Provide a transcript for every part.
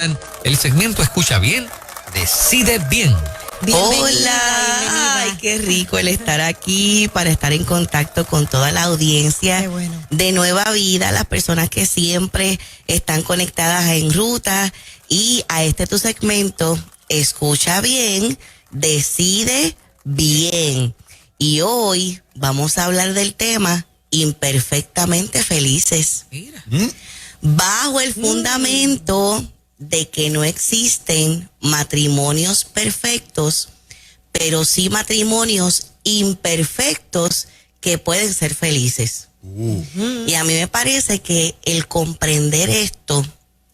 El segmento Escucha Bien, Decide Bien. Hola, ay, qué rico el estar aquí para estar en contacto con toda la audiencia de Nueva Vida, las personas que siempre están conectadas en ruta y a tu segmento Escucha Bien, Decide Bien. Y hoy vamos a hablar del tema Imperfectamente Felices. Mira. Bajo el fundamento de que no existen matrimonios perfectos, pero sí matrimonios imperfectos que pueden ser felices. Y a mí me parece que el comprender esto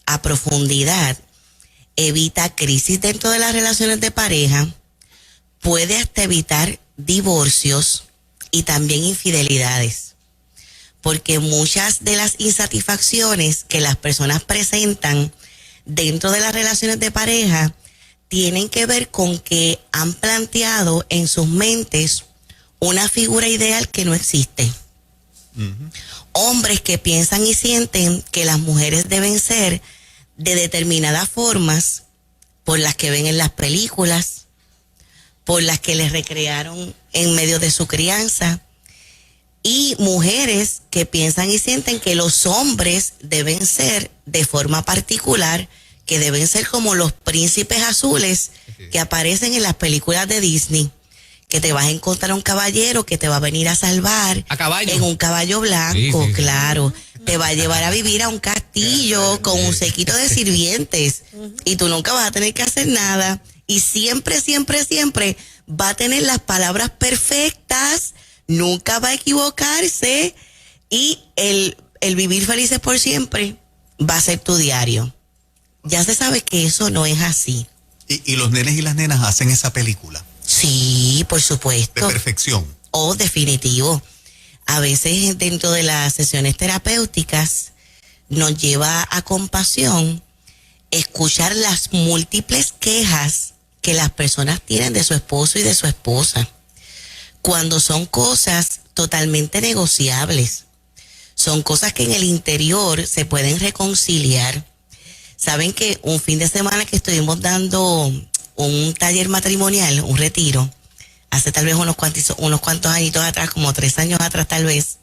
a profundidad evita crisis dentro de las relaciones de pareja, puede hasta evitar divorcios y también infidelidades. Porque muchas de las insatisfacciones que las personas presentan dentro de las relaciones de pareja tienen que ver con que han planteado en sus mentes una figura ideal que no existe. Hombres que piensan y sienten que las mujeres deben ser de determinadas formas por las que ven en las películas, por las que les recrearon en medio de su crianza, y mujeres que piensan y sienten que los hombres deben ser de forma particular, que deben ser como los príncipes azules que aparecen en las películas de Disney, que te vas a encontrar un caballero que te va a venir a salvar a caballo, en un caballo blanco, sí. Claro, te va a llevar a vivir a un castillo con un séquito de sirvientes y tú nunca vas a tener que hacer nada y siempre va a tener las palabras perfectas, nunca va a equivocarse y el vivir felices por siempre va a ser tu diario. Ya se sabe que eso no es así. Y los nenes y las nenas hacen esa película. Sí, por supuesto. De perfección. Oh, definitivo. A veces dentro de las sesiones terapéuticas nos lleva a compasión escuchar las múltiples quejas que las personas tienen de su esposo y de su esposa, cuando son cosas totalmente negociables. Son cosas que en el interior se pueden reconciliar. Saben que un fin de semana que estuvimos dando un taller matrimonial, un retiro, hace tal vez unos cuantos añitos atrás, como 3 años atrás tal vez,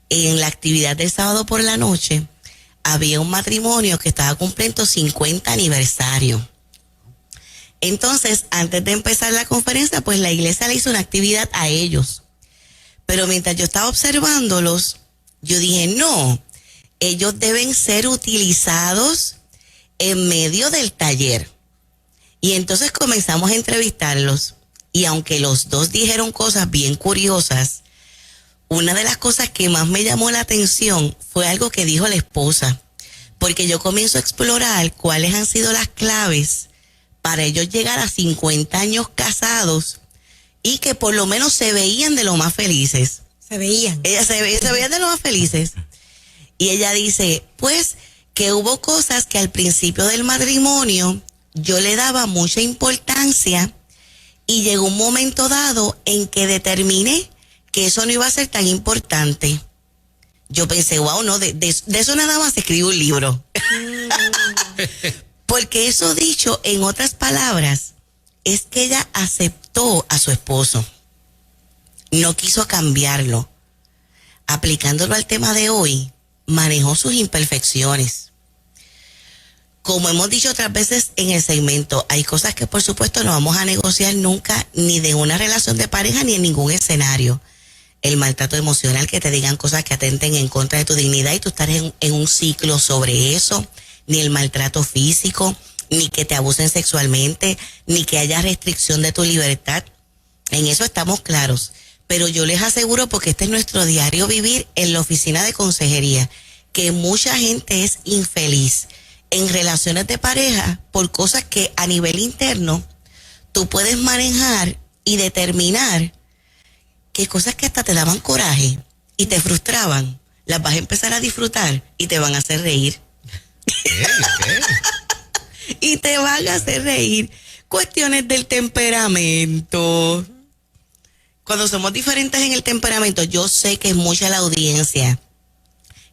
en la actividad del sábado por la noche, había un matrimonio que estaba cumpliendo 50 aniversario. Entonces, antes de empezar la conferencia, pues la iglesia le hizo una actividad a ellos. Pero mientras yo estaba observándolos, yo dije, no, ellos deben ser utilizados en medio del taller. Y entonces comenzamos a entrevistarlos. Y aunque los dos dijeron cosas bien curiosas, una de las cosas que más me llamó la atención fue algo que dijo la esposa. Porque yo comienzo a explorar cuáles han sido las claves para ellos llegar a 50 años casados y que por lo menos se veían de lo más felices. Se veían. Ella se veían de lo más felices. Y ella dice, pues, que hubo cosas que al principio del matrimonio yo le daba mucha importancia y llegó un momento dado en que determiné que eso no iba a ser tan importante. Yo pensé, wow, no, de eso nada más se escribe un libro. Porque eso dicho, en otras palabras, es que ella aceptó a su esposo. No quiso cambiarlo. Aplicándolo al tema de hoy, manejó sus imperfecciones. Como hemos dicho otras veces en el segmento, hay cosas que por supuesto no vamos a negociar nunca, ni de una relación de pareja, ni en ningún escenario. El maltrato emocional, que te digan cosas que atenten en contra de tu dignidad y tú estás en un ciclo sobre eso, ni el maltrato físico, ni que te abusen sexualmente, ni que haya restricción de tu libertad. En eso estamos claros. Pero yo les aseguro, porque este es nuestro diario vivir en la oficina de consejería, que mucha gente es infeliz en relaciones de pareja por cosas que a nivel interno tú puedes manejar y determinar que cosas que hasta te daban coraje y te frustraban, las vas a empezar a disfrutar y te van a hacer reír. Y te van a hacer reír. Cuestiones del temperamento. Cuando somos diferentes en el temperamento, yo sé que es mucha la audiencia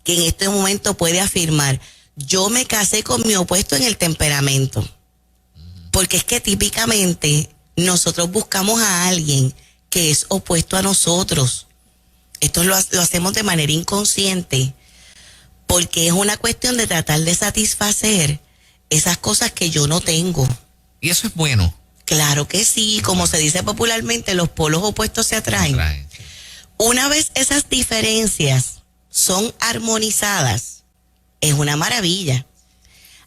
que en este momento puede afirmar, yo me casé con mi opuesto en el temperamento. Porque es que típicamente nosotros buscamos a alguien que es opuesto a nosotros. Esto lo hacemos de manera inconsciente, porque es una cuestión de tratar de satisfacer esas cosas que yo no tengo. Y eso es bueno. Claro que sí, como se dice popularmente, los polos opuestos se atraen. Una vez esas diferencias son armonizadas, es una maravilla.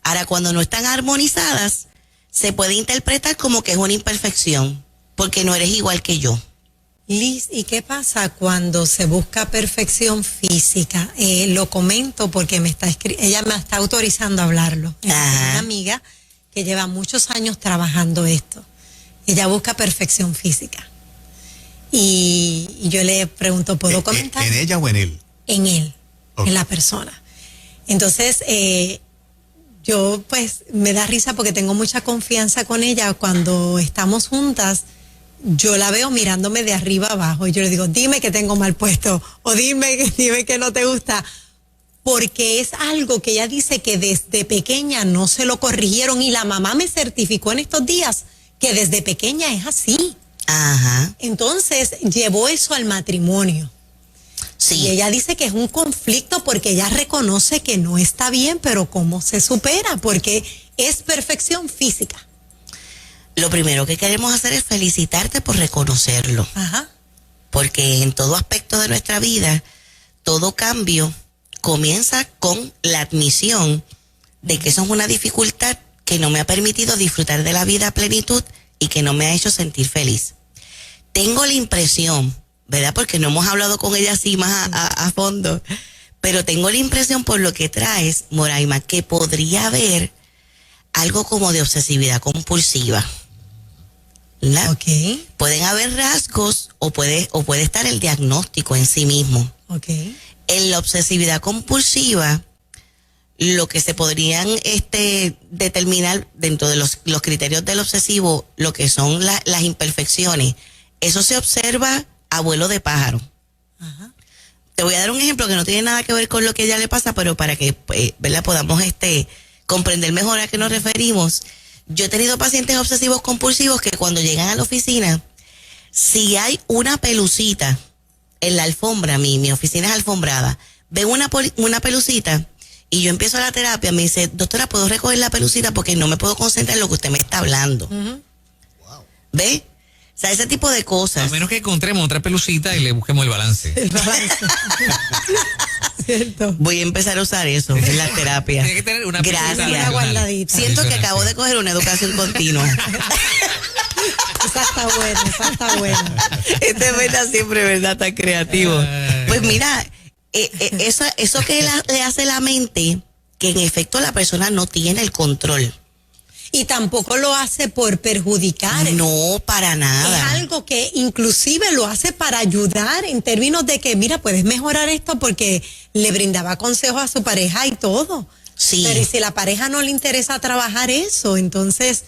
Ahora, cuando no están armonizadas, se puede interpretar como que es una imperfección, porque no eres igual que yo. Liz, ¿y qué pasa cuando se busca perfección física? Lo comento porque ella me está autorizando a hablarlo. Es una amiga que lleva muchos años trabajando esto. Ella busca perfección física. Y yo le pregunto, ¿puedo comentar? ¿En ella o en él? En él, okay. En la persona. Entonces, yo pues me da risa porque tengo mucha confianza con ella. Cuando estamos juntas, yo la veo mirándome de arriba abajo y yo le digo, dime que tengo mal puesto o dime que no te gusta, porque es algo que ella dice que desde pequeña no se lo corrigieron y la mamá me certificó en estos días que desde pequeña es así. Ajá. Entonces llevó eso al matrimonio. Sí. Y ella dice que es un conflicto porque ella reconoce que no está bien, pero ¿cómo se supera? Porque es perfección física. Lo primero que queremos hacer es felicitarte por reconocerlo. Ajá. Porque en todo aspecto de nuestra vida, todo cambio comienza con la admisión de que eso es una dificultad que no me ha permitido disfrutar de la vida a plenitud y que no me ha hecho sentir feliz. Tengo la impresión, ¿verdad? Porque no hemos hablado con ella así más a fondo, pero tengo la impresión por lo que traes, Moraima, que podría haber algo como de obsesividad compulsiva. ¿Verdad? Ok. Pueden haber rasgos o puede estar el diagnóstico en sí mismo. Ok. En la obsesividad compulsiva, lo que se podrían determinar dentro de los criterios del obsesivo, lo que son las imperfecciones, eso se observa a vuelo de pájaro. Ajá. Te voy a dar un ejemplo que no tiene nada que ver con lo que a ella le pasa, pero para que ¿verdad? Podamos comprender mejor a qué nos referimos. Yo he tenido pacientes obsesivos compulsivos que cuando llegan a la oficina, si hay una pelucita en la alfombra, mi oficina es alfombrada, ven una pelucita y yo empiezo la terapia, me dice, doctora, ¿puedo recoger la pelucita? Porque no me puedo concentrar en lo que usted me está hablando. Uh-huh. Wow. ¿Ve? O sea, ese tipo de cosas. A menos que encontremos otra pelucita y le busquemos el balance. El balance. Cierto. Voy a empezar a usar eso en la terapia. Tiene que tener una Gracias. pelucita Una guardadita. Siento que acabo de coger una educación continua. Esa está buena. Este es verdad, siempre verdad, tan creativo. Pues mira, eso que le hace la mente, que en efecto la persona no tiene el control. Y tampoco lo hace por perjudicar. No, para nada. Es algo que inclusive lo hace para ayudar en términos de que, mira, puedes mejorar esto porque le brindaba consejos a su pareja y todo. Sí. Pero y si la pareja no le interesa trabajar eso, entonces...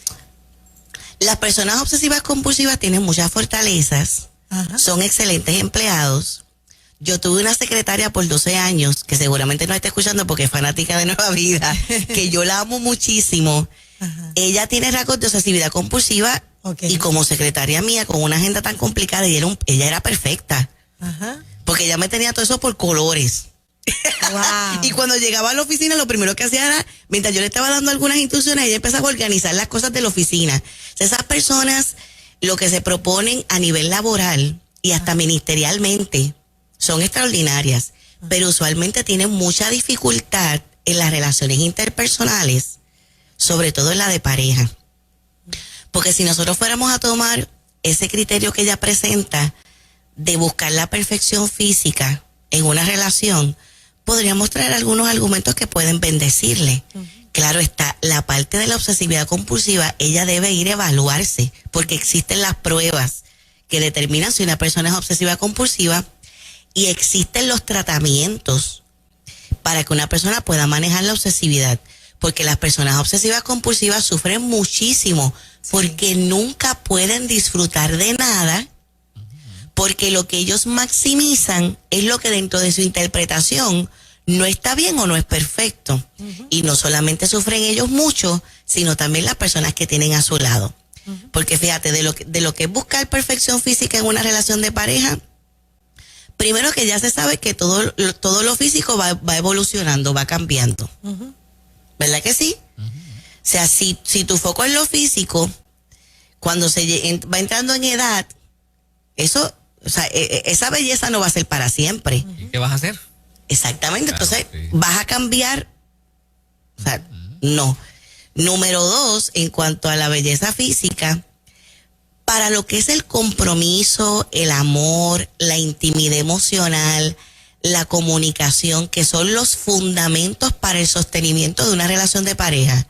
Las personas obsesivas compulsivas tienen muchas fortalezas, Ajá. son excelentes empleados. Yo tuve una secretaria por 12 años, que seguramente no está escuchando porque es fanática de Nueva Vida, que yo la amo muchísimo. Ajá. Ella tiene rasgos de obsesividad compulsiva, Okay. y como secretaria mía, con una agenda tan complicada, ella era perfecta. Ajá. Porque ella me tenía todo eso por colores. Wow. Y cuando llegaba a la oficina, lo primero que hacía era, mientras yo le estaba dando algunas instrucciones, ella empezaba a organizar las cosas de la oficina. O sea, esas personas, lo que se proponen a nivel laboral y hasta ministerialmente, son extraordinarias, pero usualmente tienen mucha dificultad en las relaciones interpersonales, sobre todo en la de pareja. Porque si nosotros fuéramos a tomar ese criterio que ella presenta de buscar la perfección física en una relación, podríamos traer algunos argumentos que pueden bendecirle. Uh-huh. Claro está, la parte de la obsesividad compulsiva, ella debe ir a evaluarse, porque existen las pruebas que determinan si una persona es obsesiva compulsiva y existen los tratamientos para que una persona pueda manejar la obsesividad. Porque las personas obsesivas compulsivas sufren muchísimo, porque nunca pueden disfrutar de nada, porque lo que ellos maximizan es lo que dentro de su interpretación no está bien o no es perfecto. Y no solamente sufren ellos mucho, sino también las personas que tienen a su lado. Porque fíjate, de lo que es buscar perfección física en una relación de pareja, primero que ya se sabe que todo lo físico va evolucionando, va cambiando. ¿Verdad que sí? O sea, si tu foco es lo físico, cuando va entrando en edad, eso, o sea, esa belleza no va a ser para siempre. ¿Y qué vas a hacer? Exactamente, Claro, entonces sí. vas a cambiar. O sea, no. Número 2, en cuanto a la belleza física, para lo que es el compromiso, el amor, la intimidad emocional, la comunicación, que son los fundamentos para el sostenimiento de una relación de pareja,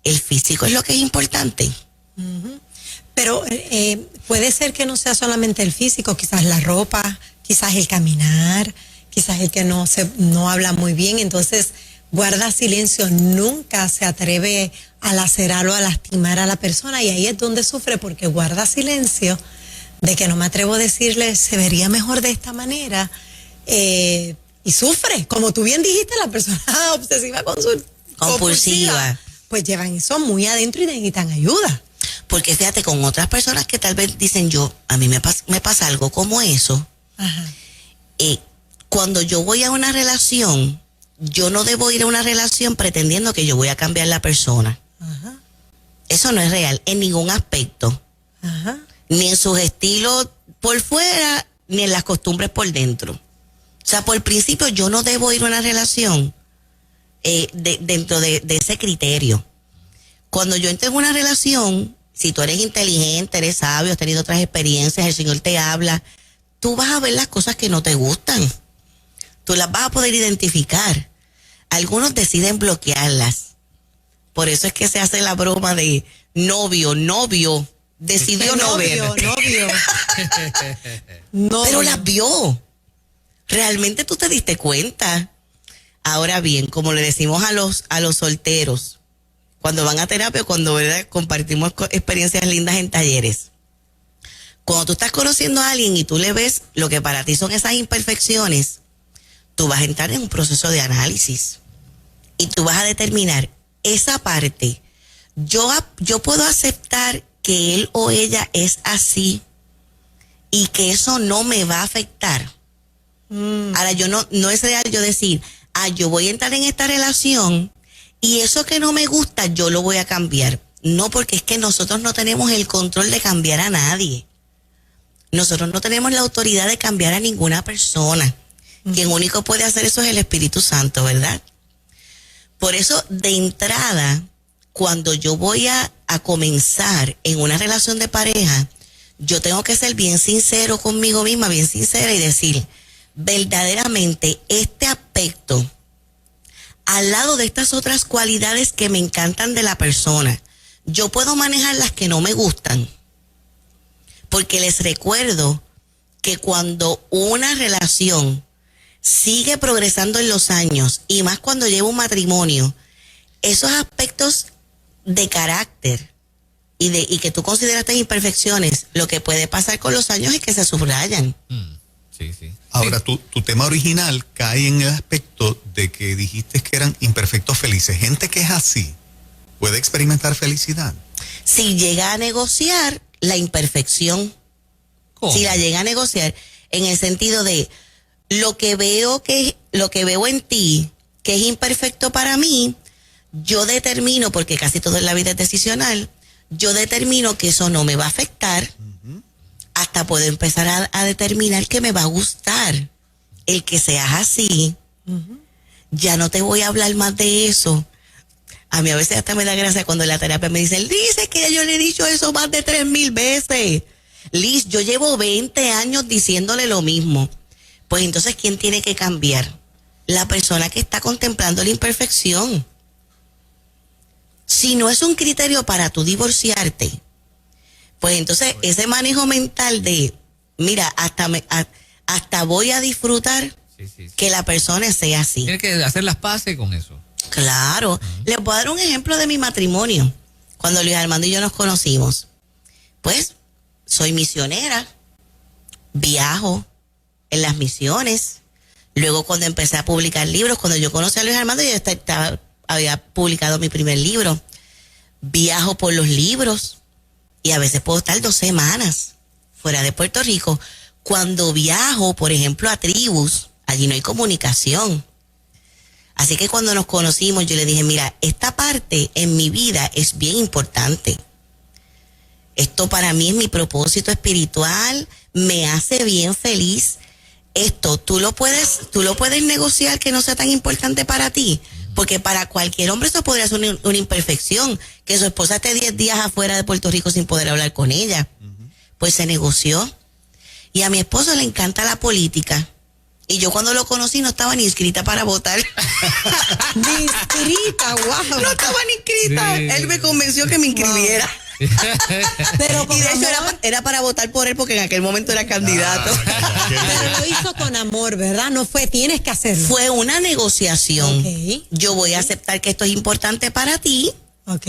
el físico es lo que es importante. Pero puede ser que no sea solamente el físico, quizás la ropa, quizás el caminar, quizás el que no habla muy bien, entonces guarda silencio, nunca se atreve a lacerar o a lastimar a la persona, y ahí es donde sufre, porque guarda silencio de que no me atrevo a decirle, se vería mejor de esta manera, y sufre, como tú bien dijiste, la persona obsesiva compulsiva, pues llevan eso muy adentro y necesitan ayuda. Porque fíjate, con otras personas que tal vez dicen a mí me pasa algo como eso. Ajá. Cuando yo voy a una relación, yo no debo ir a una relación pretendiendo que yo voy a cambiar la persona. Ajá. Eso no es real en ningún aspecto. Ajá. Ni en sus estilos por fuera, ni en las costumbres por dentro. O sea, por principio yo no debo ir a una relación dentro de ese criterio. Cuando yo entro en una relación, si tú eres inteligente, eres sabio, has tenido otras experiencias, el Señor te habla, tú vas a ver las cosas que no te gustan. Tú las vas a poder identificar. Algunos deciden bloquearlas. Por eso es que se hace la broma de novio, decidió no ver. Novio. Pero las vio. Realmente tú te diste cuenta. Ahora bien, como le decimos a los solteros, cuando van a terapia, cuando, ¿verdad?, compartimos experiencias lindas en talleres. Cuando tú estás conociendo a alguien y tú le ves lo que para ti son esas imperfecciones, tú vas a entrar en un proceso de análisis y tú vas a determinar esa parte. Yo puedo aceptar que él o ella es así y que eso no me va a afectar. Ahora, no es real yo decir, yo voy a entrar en esta relación y eso que no me gusta yo lo voy a cambiar. No, porque es que nosotros no tenemos el control de cambiar a nadie. Nosotros no tenemos la autoridad de cambiar a ninguna persona. Quien único puede hacer eso es el Espíritu Santo, ¿verdad? Por eso, de entrada, cuando yo voy a comenzar en una relación de pareja, yo tengo que ser bien sincero conmigo misma, bien sincera, y decir, verdaderamente este aspecto, al lado de estas otras cualidades que me encantan de la persona, yo puedo manejar las que no me gustan. Porque les recuerdo que cuando una relación sigue progresando en los años, y más cuando lleva un matrimonio, esos aspectos de carácter y que tú consideraste imperfecciones, lo que puede pasar con los años es que se subrayan. Sí, sí. Ahora, tu tema original cae en el aspecto de que dijiste que eran imperfectos felices. Gente que es así, ¿puede experimentar felicidad? Si llega a negociar la imperfección, ¿Cómo? si la llega a negociar, en el sentido de lo que veo en ti, que es imperfecto para mí, yo determino, porque casi todo en la vida es decisional, yo determino que eso no me va a afectar, hasta puedo empezar a determinar que me va a gustar el que seas así. Ya no te voy a hablar más de eso. A mí a veces hasta me da gracia cuando en la terapia me dicen, Liz, es que yo le he dicho eso más de 3,000 veces. Liz, yo llevo 20 años diciéndole lo mismo. Pues entonces, ¿quién tiene que cambiar? La persona que está contemplando la imperfección. Si no es un criterio para tú divorciarte, pues entonces ese manejo mental de, mira, hasta voy a disfrutar que la persona sea así. Tienes que hacer las paces con eso. Claro. Les voy a dar un ejemplo de mi matrimonio. Cuando Luis Armando y yo nos conocimos, pues soy misionera, viajo en las misiones, Luego cuando empecé a publicar libros, cuando yo conocí a Luis Armando, yo había publicado mi primer libro. Viajo por los libros y a veces puedo estar 2 semanas fuera de Puerto Rico. Cuando viajo, por ejemplo, a tribus, allí no hay comunicación. Así que cuando nos conocimos, yo le dije, mira, esta parte en mi vida es bien importante. Esto para mí es mi propósito espiritual, me hace bien feliz. Esto, tú lo puedes negociar que no sea tan importante para ti, porque para cualquier hombre eso podría ser una imperfección, que su esposa esté 10 días afuera de Puerto Rico sin poder hablar con ella. Pues se negoció. Y a mi esposo le encanta la política. Y yo cuando lo conocí no estaba ni inscrita para votar. Ni inscrita, wow. No estaba ni inscrita. Sí. Él me convenció que me inscribiera. Pero Y de hecho amor, era para votar por él porque en aquel momento era candidato. pero lo hizo con amor, ¿verdad? No fue, tienes que hacerlo. Fue una negociación. Ok. Yo voy a aceptar que esto es importante para ti Ok.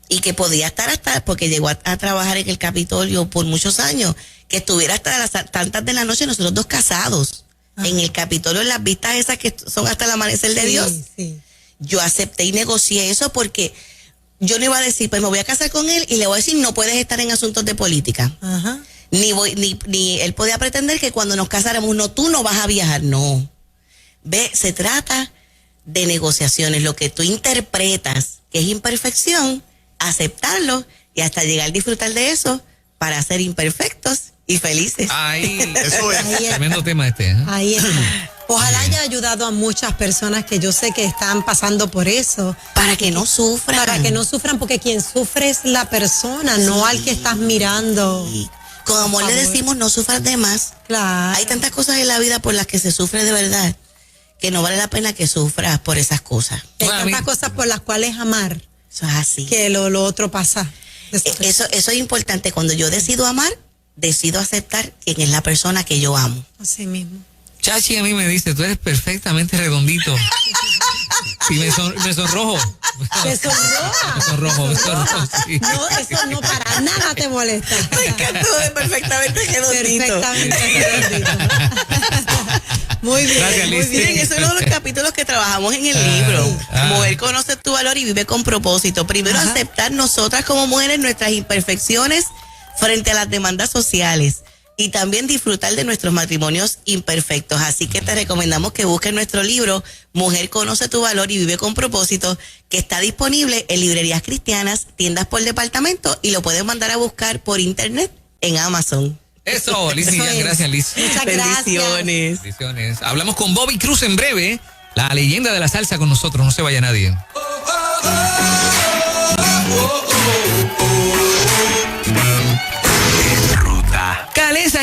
y que podía estar hasta, porque llegó a trabajar en el Capitolio por muchos años, que estuviera hasta las tantas de la noche nosotros 2 casados. Ajá. En el Capitolio, en las vistas esas que son hasta el amanecer de Sí, Dios. sí. Yo acepté y negocié eso porque yo no iba a decir, pues me voy a casar con él y le voy a decir, no puedes estar en asuntos de política. Ajá. Ni él podía pretender que cuando nos casáramos, no, tú no vas a viajar, no. Ve, se trata de negociaciones, lo que tú interpretas que es imperfección, aceptarlo y hasta llegar a disfrutar de eso para ser imperfectos y felices. Ay, Eso es. Ahí es. tremendo tema este. ¿eh? Ahí está. Ojalá haya ayudado a muchas personas que yo sé que están pasando por eso. Para que no sufran. Para que no sufran, porque quien sufre es la persona, no al que estás mirando. Y con amor le favor. decimos, no sufras de más. Claro. Hay tantas cosas en la vida por las que se sufre de verdad que no vale la pena que sufras por esas cosas. Hay Bueno, tantas cosas por las cuales amar Eso es así. que lo otro pasa. Eso es importante. Cuando yo decido amar, decido aceptar quién es la persona que yo amo. Así mismo. Chachi a mí me dice, tú eres perfectamente redondito. Y me sonrojo. ¿Te sonroja? Me sonrojo, sí. No, eso no para nada te molesta. Me encantó de perfectamente redondito. Perfectamente redondito. Muy bien, Gracias, muy Liz. bien. Miren, eso es uno de los capítulos que trabajamos en el libro. Mujer conoce tu valor y vive con propósito. Primero, Ajá. aceptar nosotras como mujeres nuestras imperfecciones frente a las demandas sociales. Y también disfrutar de nuestros matrimonios imperfectos. Así que te recomendamos que busques nuestro libro, Mujer conoce tu valor y vive con propósito, que está disponible en librerías cristianas, tiendas por departamento y lo puedes mandar a buscar por internet en Amazon. Eso, Liz Eso Millán, es. gracias, Liz. Muchas gracias. Bendiciones. Bendiciones. Hablamos con Bobby Cruz en breve, la leyenda de la salsa con nosotros, no se vaya nadie. Calesa